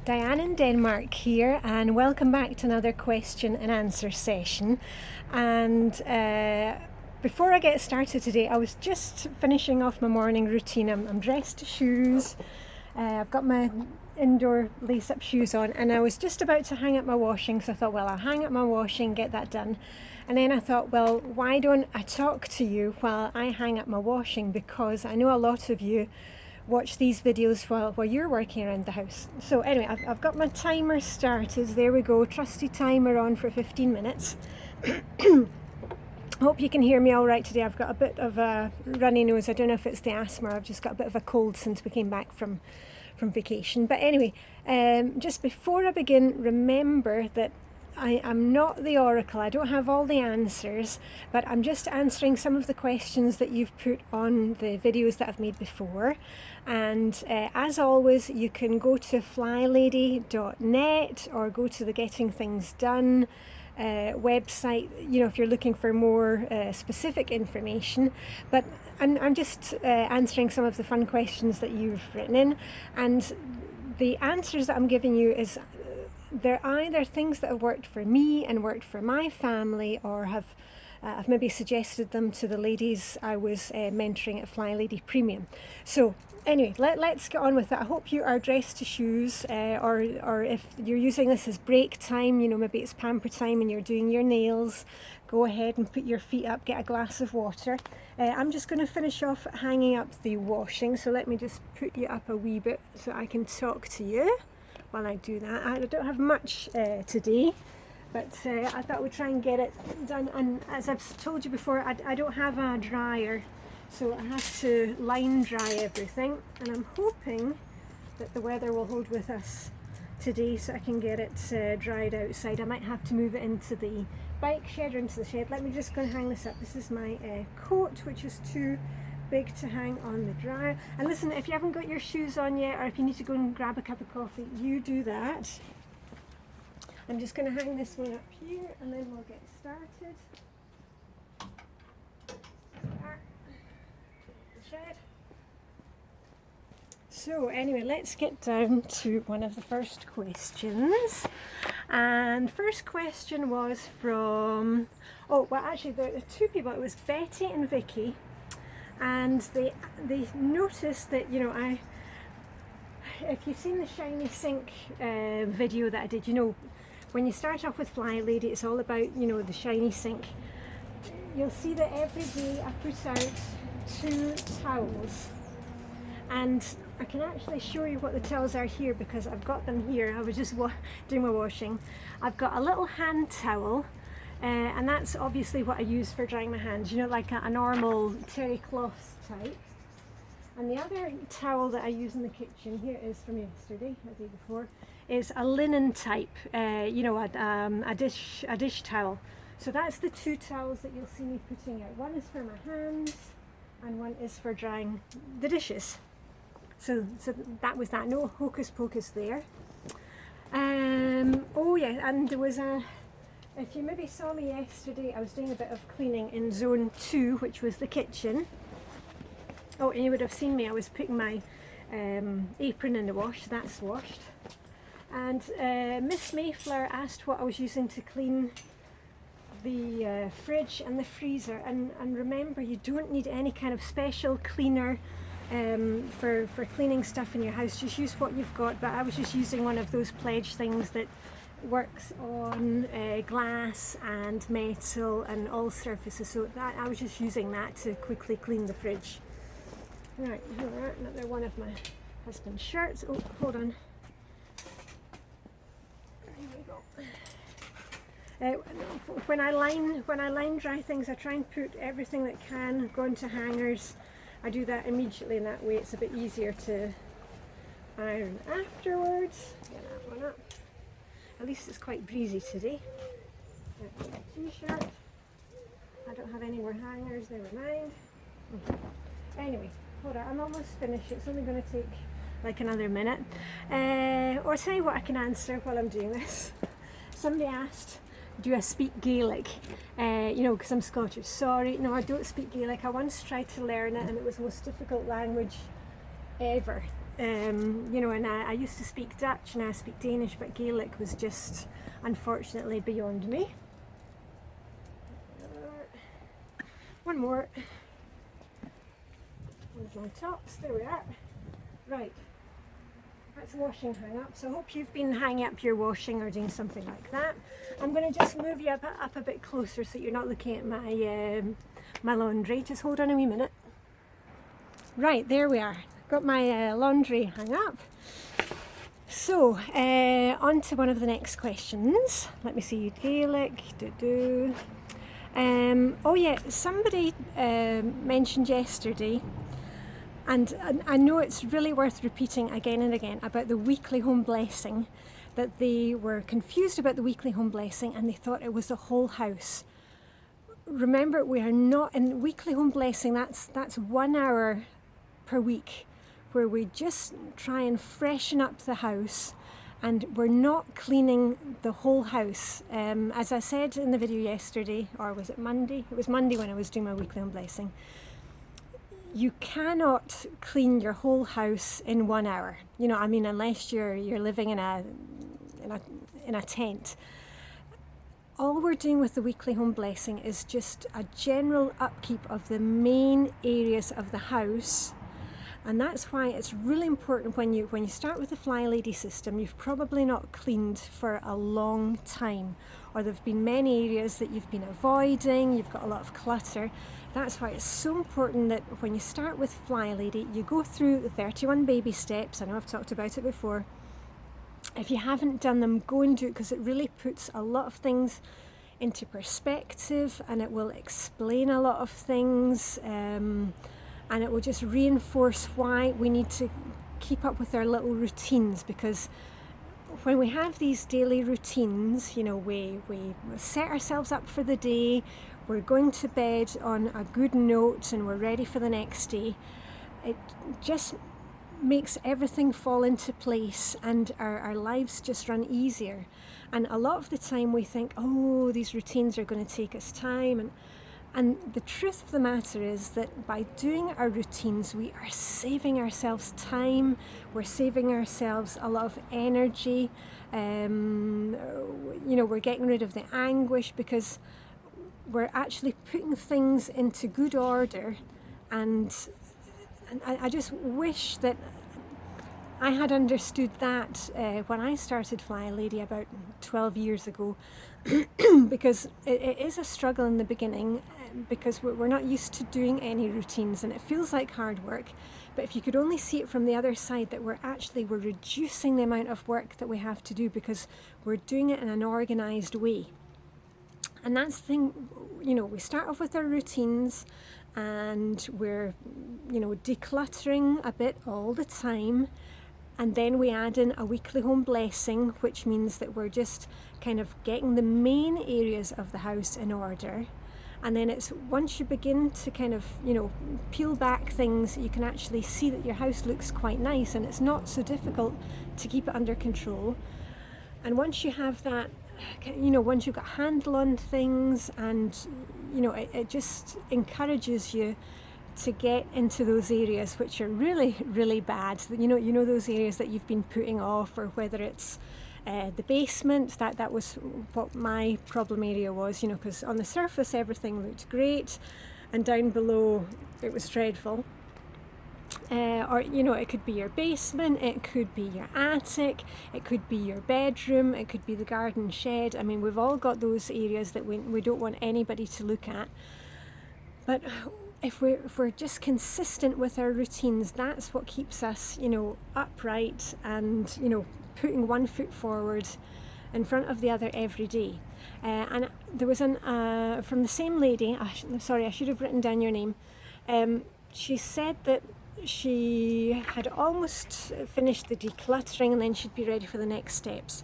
Diane in Denmark here, and welcome back to another question and answer session. And before I get started today, I was just finishing off my morning routine. I'm dressed to shoes. I've got my indoor lace-up shoes on, and I was just about to hang up my washing, so I thought, well, I'll hang up my washing, get that done. And then I thought, well, why don't I talk to you while I hang up my washing, because I know a lot of you watch these videos while you're working around the house. So anyway, I've got my timer started. There we go, trusty timer on for 15 minutes. Hope you can hear me all right today. I've got a bit of a runny nose. I don't know if it's the asthma. I've just got a bit of a cold since we came back from vacation. But anyway, just before I begin, remember that I am not the oracle. I don't have all the answers, but I'm just answering some of the questions that you've put on the videos that I've made before. And as always, you can go to flylady.net or go to the Getting Things Done website, you know, if you're looking for more specific information. But I'm just answering some of the fun questions that you've written in, and the answers that I'm giving you is they're either things that have worked for me and worked for my family, or I've maybe suggested them to the ladies I was mentoring at Flylady Premium. So anyway, let's get on with it. I hope you are dressed to shoes, or if you're using this as break time, you know, maybe it's pamper time and you're doing your nails, go ahead and put your feet up, get a glass of water. I'm just going to finish off hanging up the washing, so let me just put you up a wee bit so I can talk to you while I do that. I don't have much today, but I thought we'd try and get it done. And as I've told you before, I don't have a dryer, so I have to line dry everything, and I'm hoping that the weather will hold with us today so I can get it dried outside. I might have to move it into the bike shed or into the shed. Let me just go and hang this up. This is my coat, which is too big to hang on the dryer. And listen, if you haven't got your shoes on yet, or if you need to go and grab a cup of coffee, you do that. I'm just going to hang this one up here, and then we'll get started. So anyway, let's get down to one of the first questions. And first question was from, oh well, actually there are two people. It was Betty and Vicky, and they noticed that, you know, if you've seen the shiny sink video that I did, you know, when you start off with Flylady, it's all about, you know, the shiny sink. You'll see that every day I put out 2 towels, and I can actually show you what the towels are here because I've got them here. I was just doing my washing. I've got a little hand towel, and that's obviously what I use for drying my hands, you know, like a normal terry cloth type. And the other towel that I use in the kitchen, here is from yesterday, the day before, is a linen type, you know, a dish towel. So that's the 2 towels that you'll see me putting out. One is for my hands and one is for drying the dishes. So that was that. No hocus pocus there. Oh yeah, and there was if you maybe saw me yesterday, I was doing a bit of cleaning in zone 2, which was the kitchen. Oh, and you would have seen me, I was putting my apron in the wash. That's washed. And Miss Mayflower asked what I was using to clean the fridge and the freezer. And remember, you don't need any kind of special cleaner for cleaning stuff in your house. Just use what you've got. But I was just using one of those pledge things that works on glass and metal and all surfaces, so that I was just using that to quickly clean the fridge. Right, another one of my husband's shirts. Oh, hold on. Here we go. When I line dry things, I try and put everything that can go into hangers. I do that immediately, and that way it's a bit easier to iron afterwards. Get that one up. At least it's quite breezy today. T-shirt. I don't have any more hangers, never mind. Anyway, hold on, I'm almost finished. It's only going to take like another minute. Or I'll tell you what I can answer while I'm doing this. Somebody asked, do I speak Gaelic? You know, because I'm Scottish. Sorry, no, I don't speak Gaelic. I once tried to learn it, and it was the most difficult language ever. You know, and I used to speak Dutch and I speak Danish, but Gaelic was just unfortunately beyond me. One more. Where's my tops? There we are. Right. That's washing hang up. So I hope you've been hanging up your washing or doing something like that. I'm going to just move you up a bit closer so you're not looking at my my laundry. Just hold on a wee minute. Right, there we are. Got my laundry hung up. So on to one of the next questions. Let me see. Gaelic. Oh yeah, somebody mentioned yesterday, and I know it's really worth repeating again and again about the weekly home blessing, that they were confused about the weekly home blessing and they thought it was the whole house. Remember, we are not in weekly home blessing. That's 1 hour per week where we just try and freshen up the house, and we're not cleaning the whole house. As I said in the video yesterday, or was it Monday? It was Monday when I was doing my weekly home blessing. You cannot clean your whole house in 1 hour. You know, I mean, unless you're living in a tent. All we're doing with the weekly home blessing is just a general upkeep of the main areas of the house. And that's why it's really important when you start with the Flylady system, you've probably not cleaned for a long time, or there have been many areas that you've been avoiding, you've got a lot of clutter. That's why it's so important that when you start with Flylady, you go through the 31 baby steps. I know I've talked about it before. If you haven't done them, go and do it, because it really puts a lot of things into perspective, and it will explain a lot of things, and it will just reinforce why we need to keep up with our little routines. Because when we have these daily routines, you know, we set ourselves up for the day, we're going to bed on a good note, and we're ready for the next day. It just makes everything fall into place, and our lives just run easier. And a lot of the time we think, oh, these routines are going to take us time, and the truth of the matter is that by doing our routines, we are saving ourselves time, we're saving ourselves a lot of energy, you know, we're getting rid of the anguish, because we're actually putting things into good order. And I just wish that I had understood that when I started Flylady about 12 years ago, because it is a struggle in the beginning, because we're not used to doing any routines, and it feels like hard work. But if you could only see it from the other side, that we're reducing the amount of work that we have to do, because we're doing it in an organised way. And that's the thing, you know, we start off with our routines, and we're, you know, decluttering a bit all the time. And then we add in a weekly home blessing, which means that we're just kind of getting the main areas of the house in order. And then it's once you begin to kind of, you know, peel back things, you can actually see that your house looks quite nice, and it's not so difficult to keep it under control. And once you have that, you know, once you've got a handle on things, and, you know, it just encourages you to get into those areas which are really, really bad. You know those areas that you've been putting off, or whether it's the basement. That was what my problem area was, you know, because on the surface everything looked great, and down below it was dreadful. Or, you know, it could be your basement, it could be your attic, it could be your bedroom, it could be the garden shed. I mean, we've all got those areas that we don't want anybody to look at. But if we're just consistent with our routines, that's what keeps us, you know, upright, and, you know, putting one foot forward in front of the other every day. And there was from the same lady, sorry, I should have written down your name. She said that she had almost finished the decluttering, and then she'd be ready for the next steps.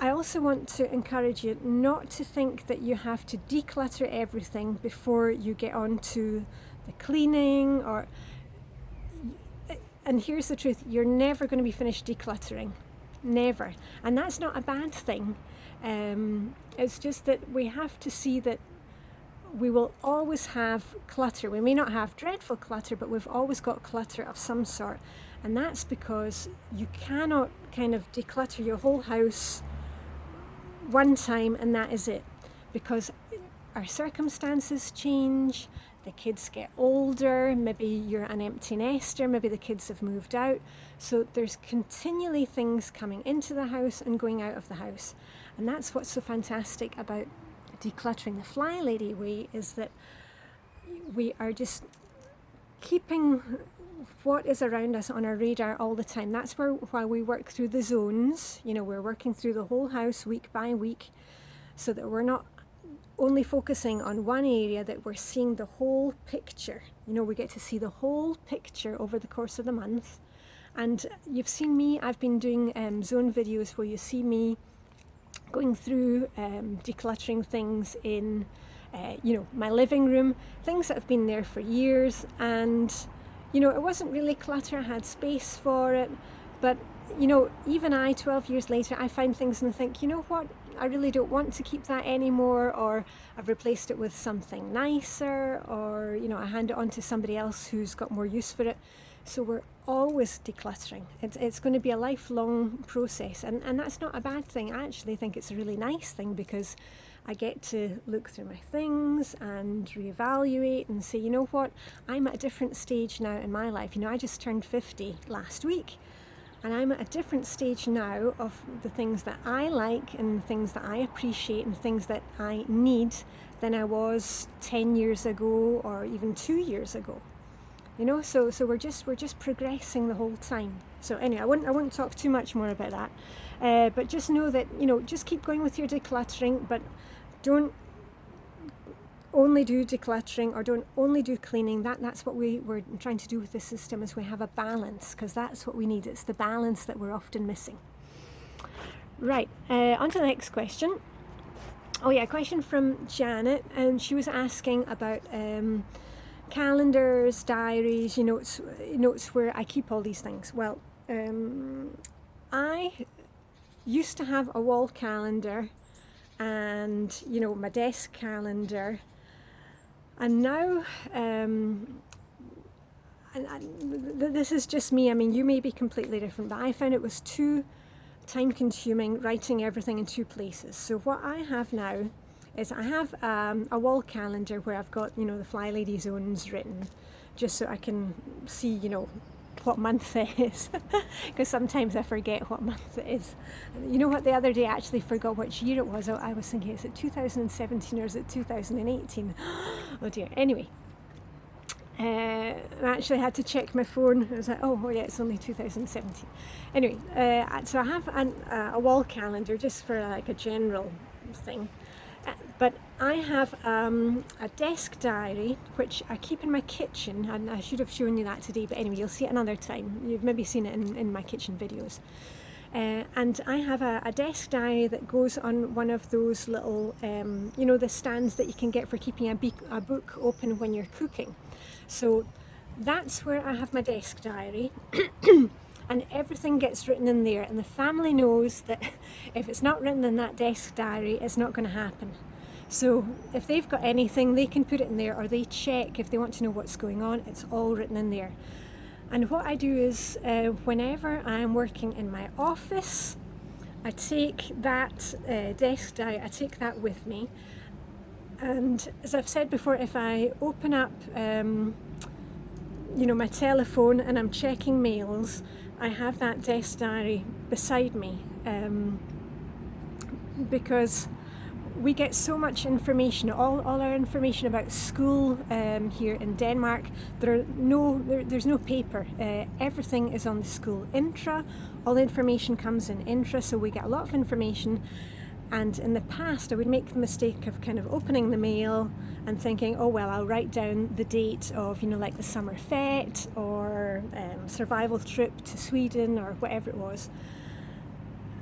I also want to encourage you not to think that you have to declutter everything before you get on to the cleaning, and here's the truth, you're never going to be finished decluttering, never. And that's not a bad thing. It's just that we have to see that we will always have clutter. We may not have dreadful clutter, but we've always got clutter of some sort. And that's because you cannot kind of declutter your whole house one time and that is it, because our circumstances change, the kids get older, maybe you're an empty nester, maybe the kids have moved out. So there's continually things coming into the house and going out of the house. And that's what's so fantastic about decluttering the Flylady way, is that we are just keeping what is around us on our radar all the time. That's why we work through the zones. You know, we're working through the whole house week by week, so that we're not only focusing on one area, that we're seeing the whole picture. You know, we get to see the whole picture over the course of the month. And you've seen me, I've been doing zone videos where you see me going through decluttering things in you know, my living room, things that have been there for years, and you know, it wasn't really clutter, I had space for it, but you know, even I, 12 years later, I find things and think, you know what, I really don't want to keep that anymore, or I've replaced it with something nicer, or you know, I hand it on to somebody else who's got more use for it. So we're always decluttering. It's going to be a lifelong process, and that's not a bad thing. I actually think it's a really nice thing, because I get to look through my things and reevaluate and say, you know what, I'm at a different stage now in my life. You know, I just turned 50 last week, and I'm at a different stage now of the things that I like and the things that I appreciate and things that I need than I was 10 years ago or even 2 years ago. You know, so we're just progressing the whole time. So anyway, I won't talk too much more about that, but just know that, you know, just keep going with your decluttering, but don't only do decluttering or don't only do cleaning. That's what we're trying to do with this system, is we have a balance, because that's what we need. It's the balance that we're often missing. Right, on to the next question. Oh yeah, a question from Janet, and she was asking about calendars, diaries, notes where I keep all these things. Well, I used to have a wall calendar and, you know, my desk calendar, and now this is just me. I mean, you may be completely different, but I found it was too time consuming writing everything in two places. So what I have now is I have a wall calendar where I've got, you know, the Flylady zones written, just so I can see, you know, what month it is, because sometimes I forget what month it is. You know what, the other day I actually forgot which year it was. I was thinking, is it 2017 or is it 2018? Oh dear. Anyway, I actually had to check my phone. I was like, oh yeah, it's only 2017. Anyway, so I have a wall calendar just for like a general thing. But I have a desk diary, which I keep in my kitchen, and I should have shown you that today, but anyway, you'll see it another time. You've maybe seen it in my kitchen videos. And I have a desk diary that goes on one of those little, you know, the stands that you can get for keeping a book open when you're cooking. So that's where I have my desk diary. And everything gets written in there, and the family knows that if it's not written in that desk diary, it's not going to happen. So if they've got anything, they can put it in there, or they check if they want to know what's going on. It's all written in there. And what I do is, whenever I'm working in my office, I take that desk diary, I take that with me. And as I've said before, if I open up you know, my telephone and I'm checking mails, I have that desk diary beside me, because we get so much information, all our information about school here in Denmark. There's no paper. Everything is on the school intra. All the information comes in intra, so we get a lot of information. And in the past, I would make the mistake of kind of opening the mail and thinking, oh well, I'll write down the date of, you know, like the summer fete or survival trip to Sweden or whatever it was.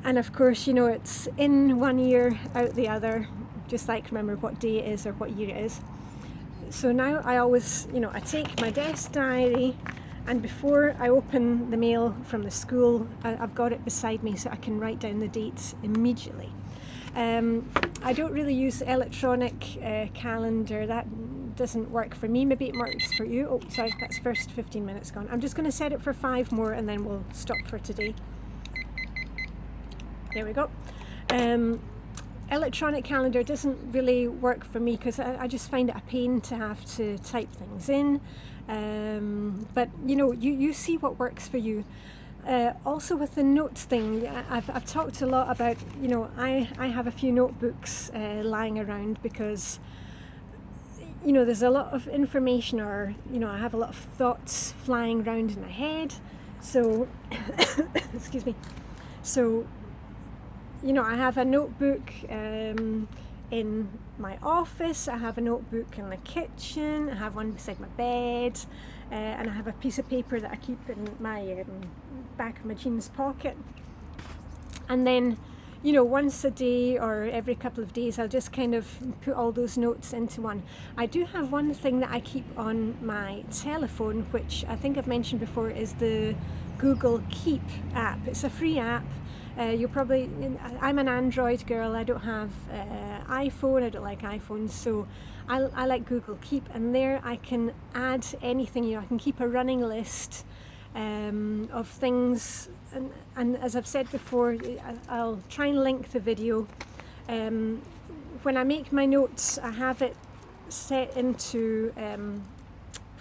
And of course, you know, it's in one ear, out the other, just like remember what day it is or what year it is. So now I always, you know, I take my desk diary, and before I open the mail from the school, I've got it beside me so I can write down the dates immediately. I don't really use electronic calendar. doesn't work for me. Maybe it works for you. Oh, sorry, that's first 15 minutes gone. I'm just going to set it for 5 more and then we'll stop for today. There we go. Electronic calendar doesn't really work for me because I just find it a pain to have to type things in. But you know, you see what works for you. Also with the notes thing, I've talked a lot about, you know, I have a few notebooks lying around because, you know, there's a lot of information, or, you know, I have a lot of thoughts flying around in my head. So, excuse me. So, you know, I have a notebook in my office, I have a notebook in the kitchen, I have one beside my bed, and I have a piece of paper that I keep in my back of my jeans pocket. And then, you know, once a day or every couple of days, I'll just kind of put all those notes into one. I do have one thing that I keep on my telephone, which I think I've mentioned before, is the Google Keep app. It's a free app. I'm an Android girl, I don't have iPhone, I don't like iPhones, so I like Google Keep, and there I can add anything, you know, I can keep a running list of things, and as I've said before, I'll try and link the video. When I make my notes, I have it set into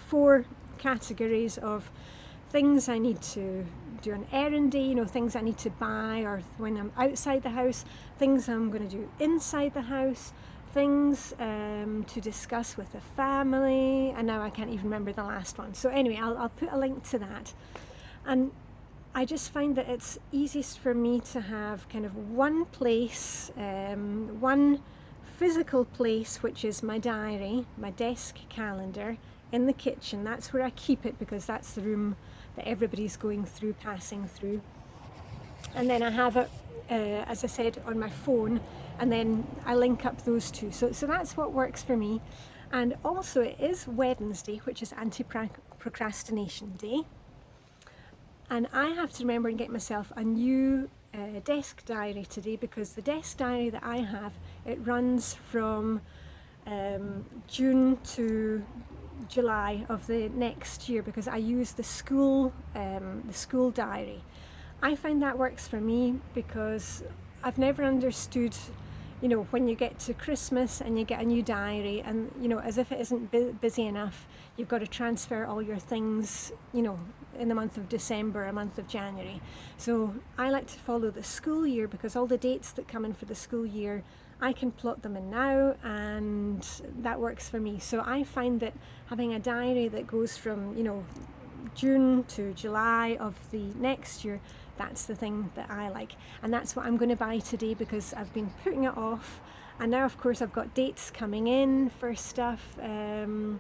4 categories of things I need to do an errand day, you know, things I need to buy, or when I'm outside the house, things I'm going to do inside the house, things to discuss with the family, and now I can't even remember the last one. So anyway, I'll put a link to that. And I just find that it's easiest for me to have kind of one place, one physical place, which is my diary, my desk calendar in the kitchen. That's where I keep it because that's the room that everybody's going through, passing through. And then I have it, as I said, on my phone, and then I link up those two. So that's what works for me. And also it is Wednesday, which is anti-procrastination day. And I have to remember and get myself a new desk diary today, because the desk diary that I have, it runs from June to July of the next year, because I use the school diary. I find that works for me because I've never understood, you know, when you get to Christmas and you get a new diary, and, you know, as if it isn't busy enough, you've got to transfer all your things, you know, in the month of December, a month of January. So I like to follow the school year, because all the dates that come in for the school year, I can plot them in now, and that works for me. So I find that having a diary that goes from, you know, June to July of the next year, that's the thing that I like. And that's what I'm going to buy today, because I've been putting it off. And now, of course, I've got dates coming in for stuff. And,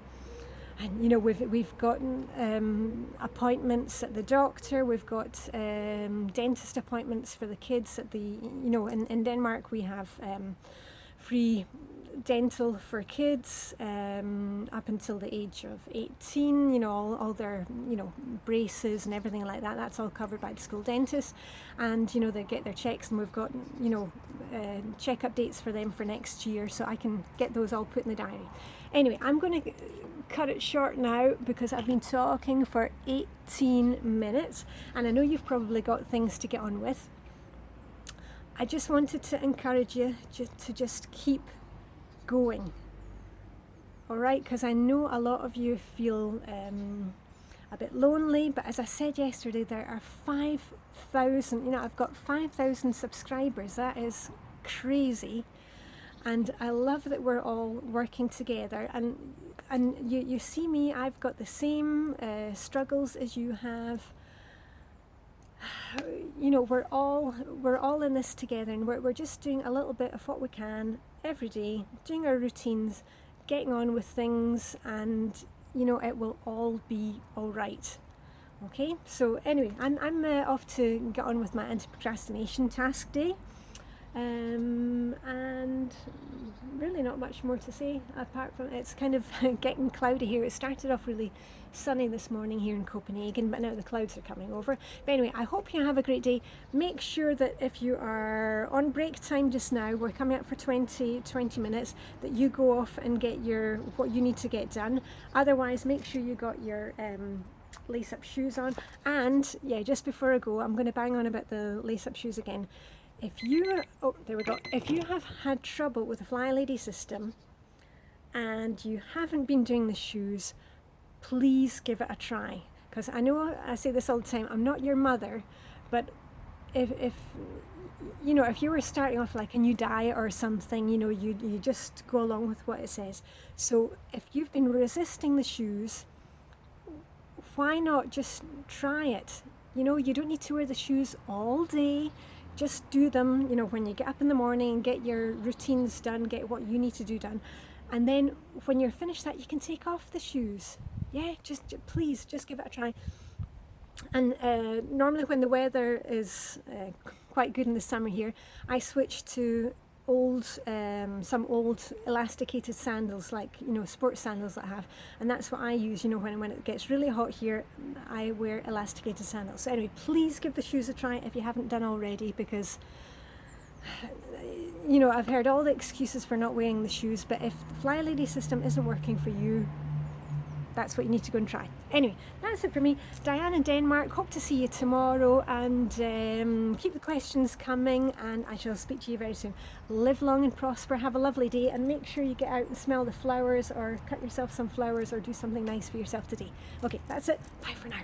you know, we've gotten appointments at the doctor. We've got dentist appointments for the kids at the, you know, in Denmark we have free dental for kids up until the age of 18, you know, all their, you know, braces and everything like that, that's all covered by the school dentist. And, you know, they get their checks, and we've got, you know, check-up dates for them for next year, so I can get those all put in the diary. Anyway, I'm going to cut it short now because I've been talking for 18 minutes, and I know you've probably got things to get on with. I just wanted to encourage you to just keep going, all right? Because I know a lot of you feel a bit lonely, but as I said yesterday, there are 5,000, you know, I've got 5,000 subscribers. That is crazy, and I love that we're all working together. And you see me, I've got the same struggles as you have. You know, we're all in this together, and we're just doing a little bit of what we can every day, doing our routines, getting on with things, and, you know, it will all be all right. Okay, so anyway, I'm off to get on with my anti-procrastination task day. And really not much more to say apart from it's kind of getting cloudy here. It started off really sunny this morning here in Copenhagen, but now the clouds are coming over. But anyway, I hope you have a great day. Make sure that if you are on break time just now, we're coming up for 20 minutes, that you go off and get your what you need to get done. Otherwise, make sure you got your lace up shoes on. And yeah, just before I go, I'm going to bang on about the lace up shoes again. If you If you have had trouble with the Flylady system and you haven't been doing the shoes, please give it a try. Because I know I say this all the time, I'm not your mother, but if you know, if you were starting off like a new diet or something, you know, you just go along with what it says. So if you've been resisting the shoes, why not just try it? You know, you don't need to wear the shoes all day. Just do them, you know, when you get up in the morning, get your routines done, get what you need to do done. And then when you're finished that, you can take off the shoes. Yeah, please, just give it a try. And normally when the weather is quite good in the summer here, I switch to some old elasticated sandals, like, you know, sports sandals that I have, and that's what I use, you know, when it gets really hot here. I wear elasticated sandals. So anyway, please give the shoes a try if you haven't done already, because you know, I've heard all the excuses for not wearing the shoes, but if the Flylady system isn't working for you, that's what you need to go and try. Anyway, that's it for me. Diane in Denmark, hope to see you tomorrow, and keep the questions coming, and I shall speak to you very soon. Live long and prosper, have a lovely day, and make sure you get out and smell the flowers, or cut yourself some flowers, or do something nice for yourself today. Okay, that's it. Bye for now.